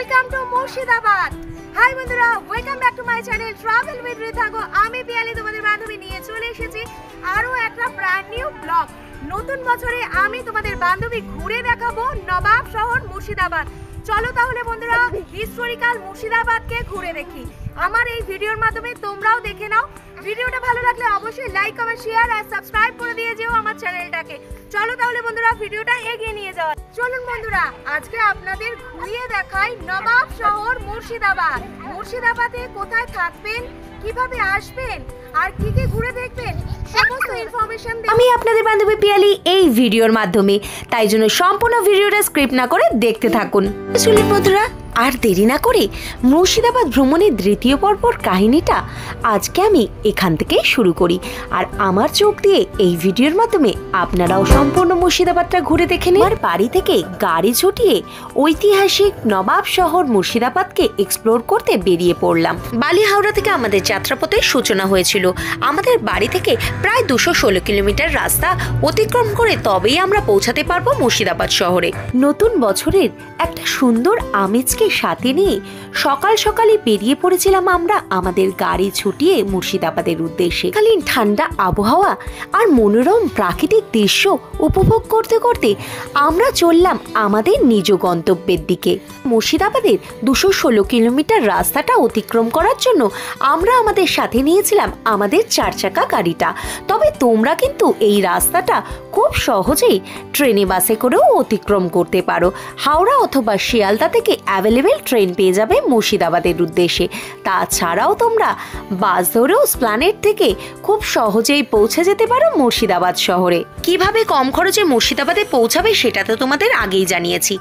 Welcome to Murshidabad. Hi বন্ধুরা, welcome back to my channel travel with Rithango. আমি পিয়ালি তোমাদের বান্ধবী নিয়ে চলে এসেছি আরো একটা ব্র্যান্ড নিউ ব্লগ। নতুন বছরে আমি তোমাদের বান্ধবী ঘুরে দেখাবো নবাব শহর মুর্শিদাবাদ। চলো তাহলে বন্ধুরা হিস্টোরিক্যাল মুর্শিদাবাদকে ঘুরে দেখি। আমার এই ভিডিওর মাধ্যমে তোমরাও দেখে নাও। ভিডিওটা ভালো লাগলে অবশ্যই লাইক কমেন্ট শেয়ার আর সাবস্ক্রাইব করে দিয়ে যেও আমার চ্যানেলটাকে। চলো তাহলে বন্ধুরা ভিডিওটা এগিয়ে নিয়ে যাওয়া। চলুন বন্ধুরা আজকে আপনাদের ঘুরিয়ে দেখাই নবাব শহর মুর্শিদাবাদ। মুর্শিদাবাদে কোথায় থাকবেন, কিভাবে আসবেন আর কি কি ঘুরে দেখবেন সমস্ত ইনফরমেশন আমি আপনাদের বান্ধবী পিয়ালি এই ভিডিওর মাধ্যমে, তাই জন্য সম্পূর্ণ ভিডিওটা স্ক্রিপ্ট না করে দেখতে থাকুন। চলুন বন্ধুরা আর দেরি না করে মুর্শিদাবাদ ভ্রমণের দ্বিতীয় পর্বর কাহিনীটা আজকে আমি এখান থেকে শুরু করি। আর আমার চোখ দিয়ে এই ভিডিওর মাধ্যমে আপনারাও সম্পূর্ণ মুর্শিদাবাদটা ঘুরে দেখে নিন। আমার বাড়ি থেকে গাড়ি ছুটিয়ে ঐতিহাসিক নবাব শহর মুর্শিদাবাদকে এক্সপ্লোর করতে বেরিয়ে পড়লাম। বালিহাওড়া থেকে আমাদের যাত্রাপথের সূচনা হয়েছিল। আমাদের বাড়ি থেকে প্রায় 216 কিলোমিটার রাস্তা অতিক্রম করে তবেই আমরা পৌঁছাতে পারবো মুর্শিদাবাদ শহরে। নতুন বছরের একটা সুন্দর আমেজকে সাথে নিয়ে সকাল সকালে বেরিয়ে পড়েছিলাম আমরা আমাদের গাড়ি ছুটিয়ে মুর্শিদাবাদের উদ্দেশ্যে। কালীন ঠান্ডা আবহাওয়া আর মনোরম প্রাকৃতিক দৃশ্য উপভোগ করতে করতে আমরা চললাম আমাদের নিজ গন্তব্যের দিকে। মুর্শিদাবাদের 216 কিলোমিটার রাস্তাটা অতিক্রম করার জন্য আমরা আমাদের সাথে নিয়েছিলাম আমাদের 4 চাকা গাড়িটা। তবে তোমরা কিন্তু এই রাস্তাটা খুব সহজেই ট্রেনে বাসে করেও অতিক্রম করতে পারো। হাওড়া অথবা শিয়ালদা থেকে অ্যাভেলেবেল ট্রেন পেয়ে যাবে মুর্শিদাবাদের উদ্দেশ্যে। তাছাড়াও তোমরা বাস ধরেও স্প্ল্যানেড থেকে খুব সহজেই পৌঁছে যেতে পারো মুর্শিদাবাদ শহরে। কিভাবে কম খরচে মুর্শিদাবাদে পৌঁছাবে সেটা তো তোমাদের আগেই জানিয়েছি।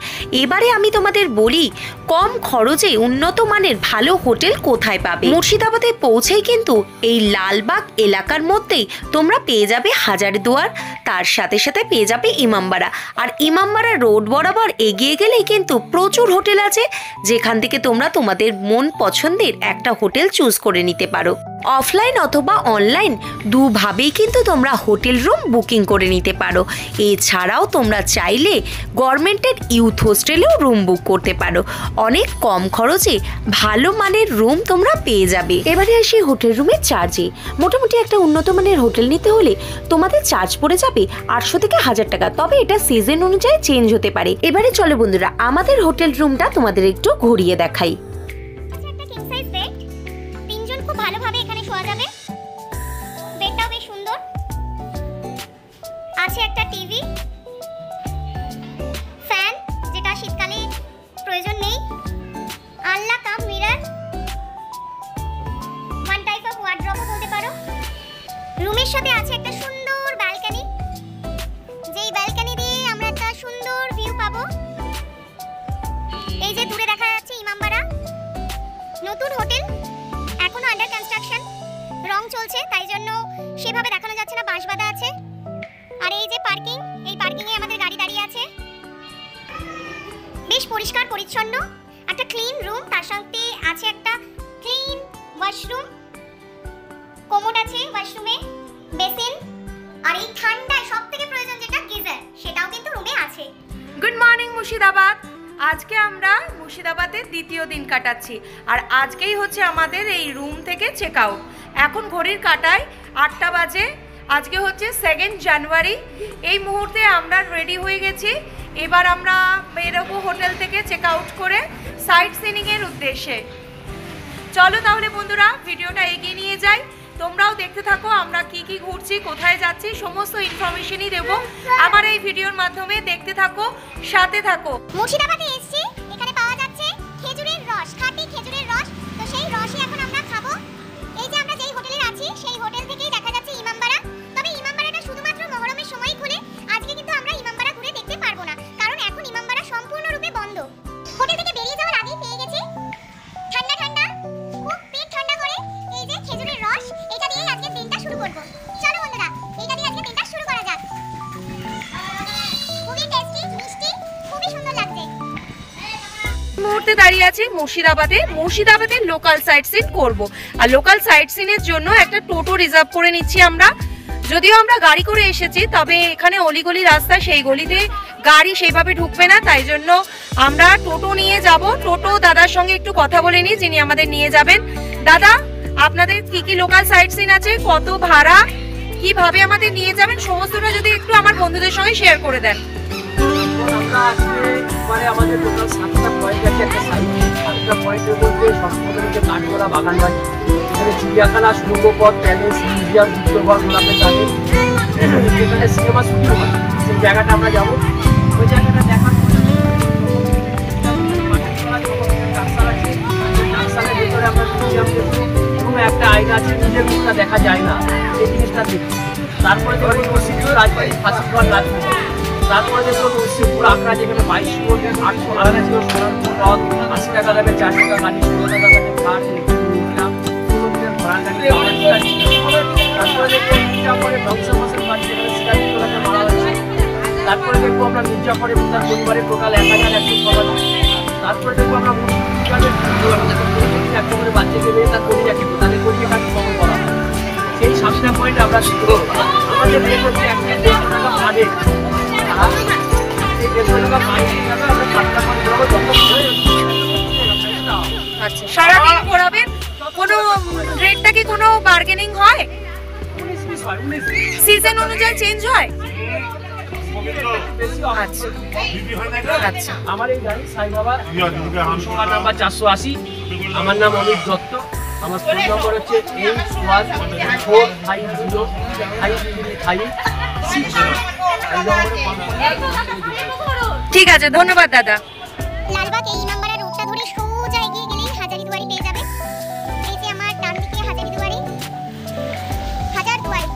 এবারে আমি তোমাদের বলি কম খরচে উন্নত মানের ভালো হোটেল কোথায় পাবে। মুর্শিদাবাদে পৌঁছেই কিন্তু এই লালবাগ এলাকার মধ্যেই তোমরা পেয়ে যাবে হাজারদুয়ার, তার সাথে সাথে পেয়ে যাবে ইমামবাড়া। আর ইমামবাড়া রোড বরাবর এগিয়ে গেলেই কিন্তু প্রচুর হোটেল আছে, যেখান থেকে তোমরা তোমাদের মন পছন্দের একটা হোটেল চুজ করে নিতে পারো। অফলাইন অথবা অনলাইন দুভাবেই কিন্তু তোমরা হোটেল রুম বুকিং করে নিতে পারো। এছাড়াও তোমরা চাইলে গভর্নমেন্টের ইউথ হোস্টেলেও রুম বুক করতে পারো। অনেক কম খরচে ভালো মানের রুম তোমরা পেয়ে যাবে। এবারে আসি হোটেল রুমের চার্জে। মোটামুটি একটা উন্নত মানের হোটেল নিতে হলে তোমাদের চার্জ পড়ে যাবে 800 থেকে 1000 টাকা। তবে এটা সিজন অনুযায়ী চেঞ্জ হতে পারে। এবারে চলো বন্ধুরা আমাদের হোটেল রুমটা তোমাদের একটু ঘুরিয়ে দেখাই। ভালোভাবে এখানে শোয়া যাবে। বেডটাও বেশ সুন্দর আছে। একটা টিভি, ফ্যান যেটা শীতকালে প্রয়োজন নেই, আলনা কাম মিরর, ওয়ান টাইপ অফ ওয়ার্ড্রবও বলতে পারো। রুমের সাথে আছে একটা সুন্দর ব্যালকনি, যেই ব্যালকনি দিয়ে আমরা একটা সুন্দর ভিউ পাবো। এই যে দূরে দেখা যাচ্ছে ইমামবাড়া। নতুন হোটেল, এখনো আন্ডার কনস্ট্রাকশন, রং চলছে তাই জন্য সেভাবে দেখানো যাচ্ছে না, বাঁশ বাঁধা আছে। আর এই যে পার্কিং, এই পার্কিং এ আমাদের গাড়ি দাঁড়িয়ে আছে। বেশ পরিষ্কার পরিচ্ছন্ন একটা ক্লিন রুম, তার সাথে আছে একটা ক্লিন ওয়াশরুম, কোমোড আছে ওয়াশরুমে, বেসিন, আর এই ঠান্ডায় সবথেকে প্রয়োজন যেটা গিজার, সেটাও কিন্তু রুমে আছে। Good morning Murshidabad. আজকে আমরা মুর্শিদাবাদের দ্বিতীয় দিন কাটাচ্ছি আর আজকেই হচ্ছে আমাদের এই রুম থেকে চেক আউট। এখন ঘড়ির কাঁটায় 8টা বাজে। আজকে হচ্ছে 2 জানুয়ারি। এই মুহূর্তে আমরা রেডি হয়ে গেছি। এবার আমরা বেরোবো হোটেল থেকে চেক আউট করে সাইট সিনিংয়ের উদ্দেশ্যে। চলো তাহলে বন্ধুরা ভিডিওটা এগিয়ে নিয়ে যাই। তোমরাও দেখতে থাকো আমরা কি কি ঘুরছি, কোথায় যাচ্ছি, সমস্ত ইনফরমেশনই দেবো আমার এই ভিডিওর মাধ্যমে। দেখতে থাকো, সাথে থাকো। মুর্শিদাবাদে এসেছি, এখানে পাওয়া যাচ্ছে খেজুরের রস, খাঁটি খেজুরের রস। তো সেই রসই এখন আমরা খাবো। এই যে আমরা যেই হোটেলে আছি সেই হোটেল থেকেই দেখা যাচ্ছে ইমামবাড়া। তবে ইমামবাড়াটা শুধুমাত্র মহরমের সময়ই খোলে। আজকে কিন্তু আমরা ইমামবাড়া ঘুরে দেখতে পারবো না, কারণ এখন ইমামবাড়া সম্পূর্ণরূপে বন্ধ। হোটেল থেকে বেরিয়ে যাওয়ার আগেই পেয়ে গেছি ঠান্ডা ঠান্ডা, খুব পেট ঠান্ডা করে এই যে খেজুরের রস। এটা দিয়ে আজকে দিনটা শুরু করব। চলো বন্ধুরা এটা দিয়ে আজকে দিনটা শুরু করা যাক। খুবই টেস্টি, মিষ্টি, খুবই সুন্দর লাগছে। মুহূর্তে দাঁড়িয়ে আছি মুর্শিদাবাদের লোকাল সাইট সিন করবো। আর লোকাল সাইট সিনের জন্য একটা টোটো রিজার্ভ করে নিচ্ছি আমরা। যদিও আমরা গাড়ি করে এসেছি, তবে এখানে অলিগলি রাস্তা, সেই গলিতে গাড়ি সেইভাবে ঢুকবে না, তাই জন্য আমরা টোটো নিয়ে যাব। টোটো দাদার সঙ্গে একটু কথা বলে নিই, যিনি আমাদের নিয়ে যাবেন। দাদা, আপনাদের কি কি লোকাল সাইট সিন আছে, কত ভাড়া, কিভাবে আমাদের নিয়ে যাবেন, সমস্তটা যদি একটু আমার বন্ধুদের সঙ্গে শেয়ার করে দেন। আমরা আজকে মানে আমাদের টোটাল 7টা পয়েন্ট আছে। একটা সাইট 7টা পয়েন্টের মধ্যে সবথেকে হচ্ছে কাঠগোলা বাগানবাড়ি, এখানে চিড়িয়াখানা, সুড়ঙ্গপথ, প্যালেস, মিউজিয়াম, চিত্রঘর গোলাপে জানেন, যেখানে সিনেমা শুটিং হয়, সেই জায়গাটা আমরা যাবো। ওই জায়গাটা দেখার ভেতরে আমরা মিউজিয়াম দেখবো এবং একটা আয়না আছে, নিজের মুখটা দেখা যায় না, সেই জিনিসটা দেখবো। তারপরে দেখবো নরসিংপুর রাজবাড়ি, ফাঁসিঘর রাজবাড়ি। তারপরে দেখবো নরসিংপুর আখড়া, যেখানে 22 কোট 800 ছিল সোনারপুর হ্রদ, 80 টাকা দামে 4 টাকা গাড়ি, 16 টাকা দামে কাঠ, নিলাম ঘোড়া গাড়ি। তারপরে দেখবো মির্জাপুরে ধ্বংসাবশেষ বাড়ি, যেখানে সিরাজউদ্দৌলাকে মারা হয়েছে। তারপরে দেখবো আমরা মির্জাপুরে তার পরিবারের টোটাল 1100 তারপরে দেখবো আমরা একেবারে বাচ্চাকে নিয়ে তার করিয়াকে তাদের করিয়ে কাজ খবর করা হয়। সেই 7টা পয়েন্ট আমরা শিখবো। আমাদের রেট হচ্ছে 1.5 টাকা পারে, আচ্ছা, সারাদিন ঘোরাবেন, কোনো রেটটা কি কোনো বার্গেনিং হয়? সিজন অনুযায়ী চেঞ্জ হয়? আচ্ছা আচ্ছা। আমার এই গাড়ি সাই বাবা নাম্বার 480। আমার নাম অমিত দত্ত। আমার ফোন নম্বর হচ্ছে 81450556। ঠিক আছে, ধন্যবাদ দাদা। লালবাগ এই ইমামবাড়া রোডটা ধরে সোজা এগিয়ে গেলেই হাজারিদুয়ারি পেয়ে যাবেন। এই যে আমার ডান দিকে হাজারিদুয়ারি, হাজারদুয়ারি,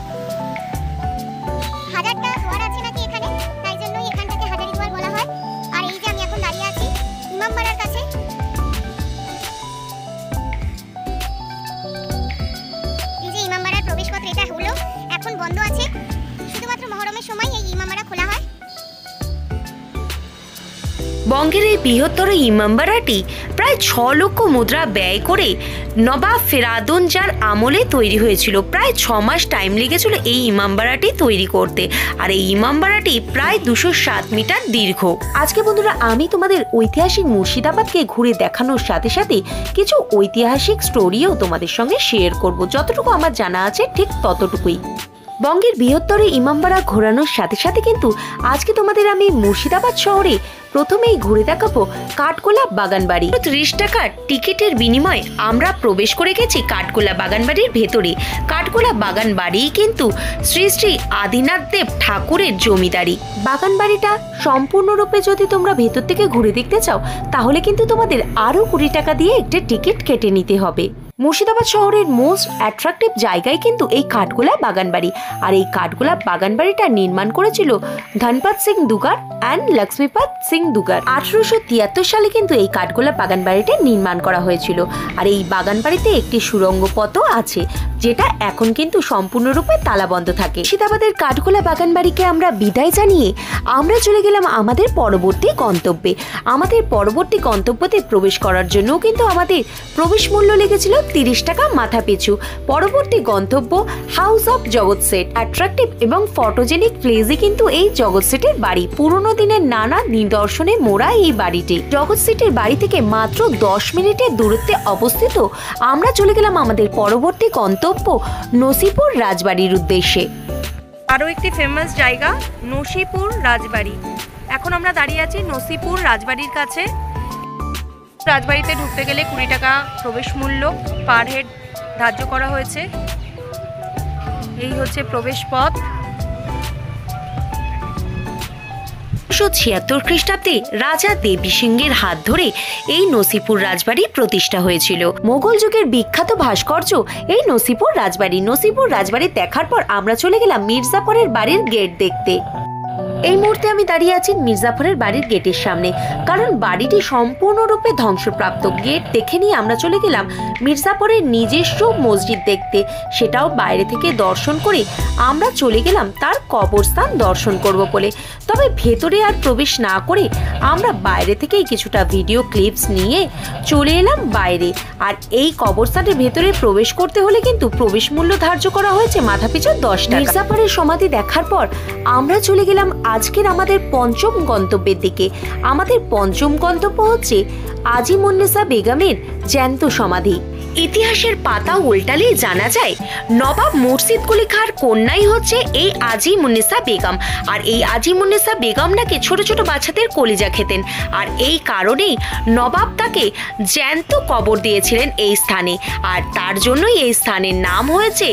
হাজারটা দুয়ার আছে নাকি এখানে, তাই জন্যই এখানটাকে হাজারিদুয়ার বলা হয়। আর এই যে আমি এখন দাঁড়িয়ে আছি ইমামবাড়ার কাছে। এই যে ইমামবাড়ার প্রবেশপথ, এটা হলো এখন বন্ধ আছে, শুধুমাত্র মহরমের সময় এই ইমামবাড়া খোলা হয়। বঙ্গের এই বৃহত্তর ইমামবাড়াটি প্রায় 6 লক্ষ মুদ্রা ব্যয় করে নবাব ফেরাদুন জার আমলে তৈরি হয়েছিল। প্রায় 6 মাস টাইম লেগেছিল এই ইমামবাড়াটি তৈরি করতে, আর এই ইমামবাড়াটি প্রায় 207 মিটার দীর্ঘ। আজকে বন্ধুরা আমি তোমাদের ঐতিহাসিক মুর্শিদাবাদকে ঘুরে দেখানোর সাথে সাথে কিছু ঐতিহাসিক স্টোরিও তোমাদের সঙ্গে শেয়ার করব, যতটুকু আমার জানা আছে ঠিক ততটুকুই। বঙ্গের বৃহত্তর ইমামবাড়া ঘোরানোর সাথে সাথে কিন্তু আজকে তোমাদের আমি মুর্শিদাবাদ শহরে প্রথমেই ঘুরে দেখাবো কাঠগোলা বাগানবাড়ি। 30 টাকার টিকিটের বিনিময়ে আমরা প্রবেশ করে গেছি কাঠগোলা বাগানবাড়ির ভেতরে। কাঠগোলা বাগানবাড়ি কিন্তু শ্রী শ্রী আদিনাথ দেব ঠাকুরের জমিদারি। বাগানবাড়িটা সম্পূর্ণরূপে যদি তোমরা ভেতর থেকে ঘুরে দেখতে চাও তাহলে কিন্তু তোমাদের আরো 20 টাকা দিয়ে একটা টিকিট কেটে নিতে হবে। মুর্শিদাবাদ শহরের মোস্ট অ্যাট্রাকটিভ জায়গায় কিন্তু এই কাঠগোলা বাগানবাড়ি, আর এই কাঠগোলা বাগানবাড়িটা নির্মাণ করেছিল ধনপত সিং দুগার অ্যান্ড লক্ষ্মীপত সিং দুগার। 1873 সালে কিন্তু এই কাঠগোলা বাগানবাড়িটা নির্মাণ করা হয়েছিল। আর এই বাগানবাড়িতে একটি সুড়ঙ্গ পথও আছে, যেটা এখন কিন্তু সম্পূর্ণরূপে তালাবন্ধ থাকে। মুর্শিদাবাদের কাঠগোলা বাগানবাড়িকে আমরা বিদায় জানিয়ে আমরা চলে গেলাম আমাদের পরবর্তী গন্তব্যে। আমাদের পরবর্তী গন্তব্যতে প্রবেশ করার জন্য কিন্তু আমাদের প্রবেশ মূল্য লেগেছিল 30 টাকা মাথা পিছু। পরবর্তী গন্তব্য হাউস অফ জগৎ সেট। অ্যাট্রাকটিভ এবং ফটোজেনিক প্লেসে কিন্তু এই জগৎ সেটের বাড়ি। পুরনো দিনের নানা নিদর্শনে মোড়া এই বাড়িটি। জগৎ সেটের বাড়ি থেকে মাত্র 10 মিনিটের দূরত্বে অবস্থিত। আমরা চলে গেলাম আমাদের পরবর্তী গন্তব্য নসিপুর রাজবাড়ির উদ্দেশ্যে। আরও একটি ফেমাস জায়গা নসিপুর রাজবাড়ি। এখন আমরা দাঁড়িয়ে আছি নসিপুর রাজবাড়ির কাছে। রাজবাড়িতে ঢুকতে গেলে 20 টাকা প্রবেশ মূল্য পার হেড ধার্য করা হয়েছে। এই হচ্ছে প্রবেশ পথ। 1976 খ্রিস্টাব্দে রাজা দেবী সিংহের হাত ধরে এই নসিপুর রাজবাড়ি প্রতিষ্ঠা হয়েছিল। মোগল যুগের বিখ্যাত ভাস্কর্য এই নসিপুর রাজবাড়ি। নসিপুর রাজবাড়ি দেখার পর আমরা চলে গেলাম মির্জাপুরের বাড়ির গেট দেখতে। এই মুহূর্তে আমি দাঁড়িয়ে আছি মির্জাপুরের বাড়ির গেটের সামনে, কারণ বাড়িটি সম্পূর্ণরূপে ধ্বংসপ্রাপ্ত। গেট দেখে নিয়ে আমরা চলে গেলাম মির্জাপুরের নিজস্ব মসজিদ দেখতে। সেটাও বাইরে থেকে দর্শন করে আমরা চলে গেলাম তার কবরস্থান দর্শন করব বলে। তবে ভেতরে আর প্রবেশ না করে আমরা বাইরে থেকেই কিছুটা ভিডিও ক্লিপস নিয়ে চলে এলাম বাইরে। আর এই কবরস্থানের ভেতরে প্রবেশ করতে হলে কিন্তু প্রবেশ মূল্য ধার্য করা হয়েছে মাথাপিছু 10 টাকা। মির্জাপুরের সমাধি দেখার পর আমরা চলে গেলাম আজকের আমাদের পঞ্চম গন্তব্যের দিকে। আমাদের পঞ্চম গন্তব্য হচ্ছে আজিমুন্নেসা বেগমের জ্যান্ত সমাধি। ইতিহাসের পাতা উল্টালেই জানা যায় নবাব মুর্শিদ কুলি খাঁর কন্যাই হচ্ছে এই আজিমুন্নেসা বেগম। আর এই আজিমুন্নেসা বেগম নাকি ছোট ছোট বাচ্চাদের কলিজা খেতেন, আর এই কারণেই নবাব তাকে জ্যান্ত কবর দিয়েছিলেন এই স্থানে, আর তার জন্যই এই স্থানের নাম হয়েছে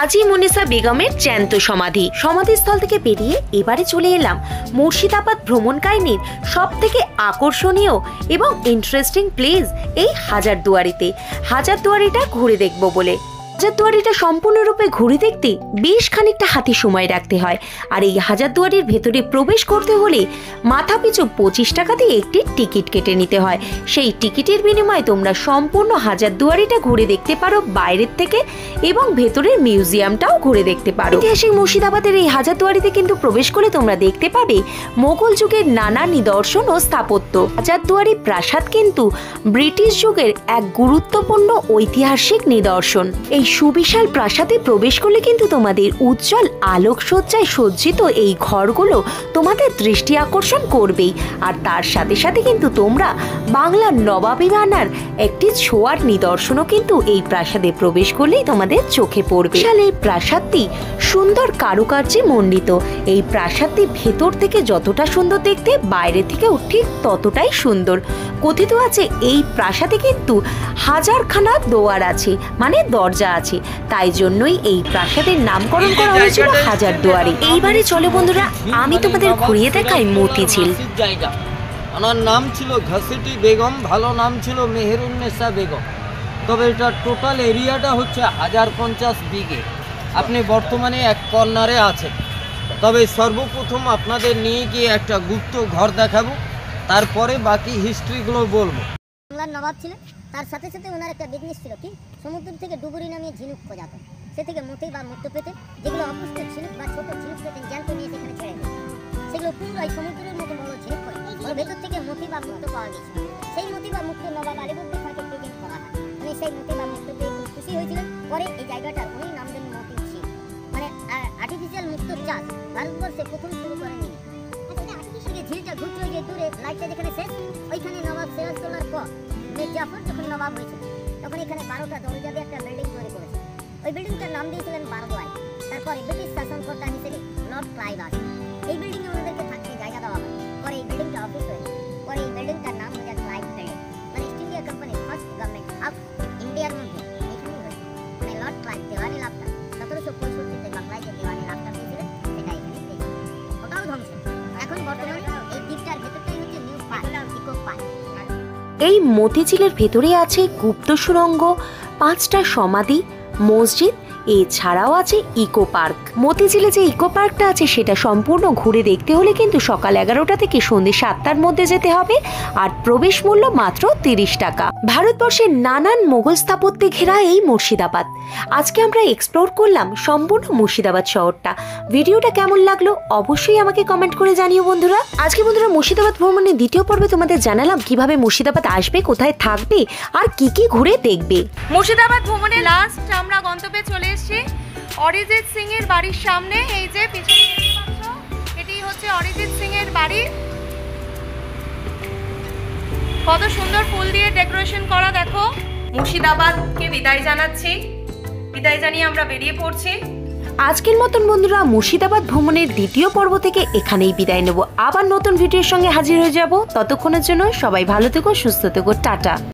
আজিমুন্নেসা বেগমের জ্যান্ত সমাধি। সমাধিস্থল থেকে বেরিয়ে এবারে চলে এলাম মুর্শিদাবাদ ভ্রমণ কাহিনীর সব থেকে আকর্ষণীয় এবং ইন্টারেস্টিং প্লেস এই হাজারদুয়ারিতে। হাজারদুয়ারিটা ঘুরে দেখব বলে। হাজারদুয়ারিটা সম্পূর্ণরূপে ঘুরে দেখতে বেশ খানিকটা হাতে সময় রাখতে হয়। আর এই হাজারদুয়ারির ভেতরে প্রবেশ করতে হলে মাথাপিছু 25 টাকা দিয়ে একটি টিকিট কেটে নিতে হয়। সেই টিকিটের বিনিময়ে তোমরা সম্পূর্ণ হাজারদুয়ারিটা ঘুরে দেখতে পারো বাইরের থেকে, এবং ভেতরের মিউজিয়ামটাও ঘুরে দেখতে পারো। ঐতিহাসিক মুর্শিদাবাদের এই হাজারদুয়ারিতে কিন্তু প্রবেশ করে তোমরা দেখতে পাবে মোগল যুগের নানা নিদর্শন ও স্থাপত্য। হাজারদুয়ারি প্রাসাদ কিন্তু ব্রিটিশ যুগের এক গুরুত্বপূর্ণ ঐতিহাসিক নিদর্শন। এই সুবিশাল প্রাসাদে প্রবেশ করলে কিন্তু তোমাদের উজ্জ্বল আলোকসজ্জায় সজ্জিত এই ঘরগুলো তোমাদের দৃষ্টি আকর্ষণ করবেই। আর তার সাথে সাথে কিন্তু তোমরা বাংলার নবাবী বানার একটি ছোঁয়ার নিদর্শনও কিন্তু এই প্রাসাদে প্রবেশ করলেই তোমাদের চোখে পড়বে। এই প্রাসাদটি সুন্দর কারুকার্যে মণ্ডিত। এই প্রাসাদটি ভেতর থেকে যতটা সুন্দর দেখতে, বাইরে থেকেও ঠিক ততটাই সুন্দর। কথিত আছে এই প্রাসাদে কিন্তু 1000খানা দোয়ার আছে, মানে দরজা আছে, তাই জন্যই এই প্রাসাদের নামকরণ করা হয়েছিল হাজারদুয়ারি। এইবারে চলো বন্ধুরা, আমি তোমাদের ঘুরিয়ে দেখাই মতিঝিল। জায়গা ওনার নাম ছিল ঘসেটি বেগম, ভালো নাম ছিল মেহেরুন্নেসা বেগম। তবে এটা টোটাল এরিয়াটা হচ্ছে 1050 বিঘে। আপনি বর্তমানে এক কর্নারে আছেন। তবে সর্বপ্রথম আপনাদের নিয়ে গিয়ে একটা গুপ্ত ঘর দেখাবো, তারপরে বাকি হিস্ট্রিগুলো বলবো। বাংলার নবাব ছিলেন, তার সাথে সাথে ওনার একটা বিজনেস ছিল কি, সমুদ্র থেকে ডুবুরি নামিয়ে ঝিনুক খোঁজাতেন, সে থেকে মতি বা মুক্ত পেতেন, যেগুলো অপুষ্ট ঝিনুক বা ছোট ঝিনুক পেতেন জ্যান্ত নিয়ে সেখানে ছেড়ে দিতেন। সেগুলো পুরোই সমুদ্রের মতো বড় ঝিনুক হয়, ওর ভেতর থেকে মতি বা মুক্ত পাওয়া গেছিল। সেই মতি বা মুক্ত নবাব আলীবর্দী খাঁকে প্রেজেন্ট করা হয়। উনি সেই মতি বা মুক্ত পেয়ে খুব খুশি হয়েছিলেন। পরে এই জায়গাটার উনি নাম দেন মতি ঝিল, মানে আর্টিফিশিয়াল মুক্ত চাষ ভারতবর্ষে প্রথম শুরু করেন। ঝিলটা ঘুরতে যে দূরে লাইটটা যেখানে শেষ, ওইখানে নবাব সিরাজদৌল্লার পর মির্জাফর যখন নবাব হয়েছিল, তখন এখানে 12টা দরজা দিয়ে একটা বিল্ডিং তৈরি করেছে। ওই বিল্ডিংটার নাম দিয়েছিলেন বারদোয়াই। তারপরে ব্রিটিশ শাসনকর্তা হিসেবে লর্ড ক্লাইভ আসেন। এই বিল্ডিংয়ে ওনাদেরকে থাকতে জায়গা দেওয়া হয়। পরে এই বিল্ডিংটা অফিস হয়ে যায়। পরে এই বিল্ডিংটার নাম হয়ে যায় ক্লাইভ বিল্ডিং, মানে ইস্ট ইন্ডিয়া কোম্পানির ফার্স্ট গভর্নমেন্ট হাব ইন্ডিয়ার মধ্যে এখানেই হয়েছে। মানে লর্ড ক্লাইভ দেওয়ানি লাভটা 1765-তে বাংলায় যে দেওয়ানি লাভটা পেয়েছিলেন, সেটা এখানেই পেয়েছিলেন। ওটাও ধ্বংস। এখন বর্তমানে এই দ্বীপটার ভেতরটাই হচ্ছে নিউ পার্ক, ইকো পার্ক। এই মতিঝিলের ভেতরে আছে গুপ্ত সুড়ঙ্গ, 5টা সমাধি, মসজিদ, এছাড়াও আছে ইকো পার্ক। মতিঝিলে যে ইকো পার্কটা আছে সেটা সম্পূর্ণ ঘুরে দেখতে হলে কিন্তু সকাল 11টা থেকে সন্ধ্যে 7টার মধ্যে যেতে হবে, আর প্রবেশ মূল্য মাত্র 30 টাকা। ভারতবর্ষের নানান মোগল স্থাপত্যে ঘেরা এই মুর্শিদাবাদ। আজকে আমরা এক্সপ্লোর করলাম সম্পূর্ণ মুর্শিদাবাদ শহরটা। ভিডিওটা কেমন লাগলো অবশ্যই আমাকে কমেন্ট করে জানিও বন্ধুরা। আজকে বন্ধুরা মুর্শিদাবাদ ভ্রমণের দ্বিতীয় পর্বে তোমাদের জানালাম কিভাবে মুর্শিদাবাদ আসবে, কোথায় থাকবে, আর কি কি ঘুরে দেখবে। মুর্শিদাবাদ ভ্রমণের লাস্ট আমরা গন্তব্যে চলে এসেছি অরিজিৎ সিং এর বাড়ির সামনে। এই যে পিছনে এটি হচ্ছে অরিজিৎ সিং এর বাড়ি। কত সুন্দর ফুল দিয়ে ডেকোরেশন করা দেখো। মুর্শিদাবাদকে বিদায় জানাচ্ছি, বিদায় জানিয়ে আমরা বেরিয়ে পড়ছি। আজকের মতন বন্ধুরা মুর্শিদাবাদ ভ্রমণের দ্বিতীয় পর্ব থেকে এখানেই বিদায় নেব। আবার নতুন ভিডিওর সঙ্গে হাজির হয়ে যাব। ততক্ষণের জন্য সবাই ভালো থেকো, সুস্থ থেকো, টাটা।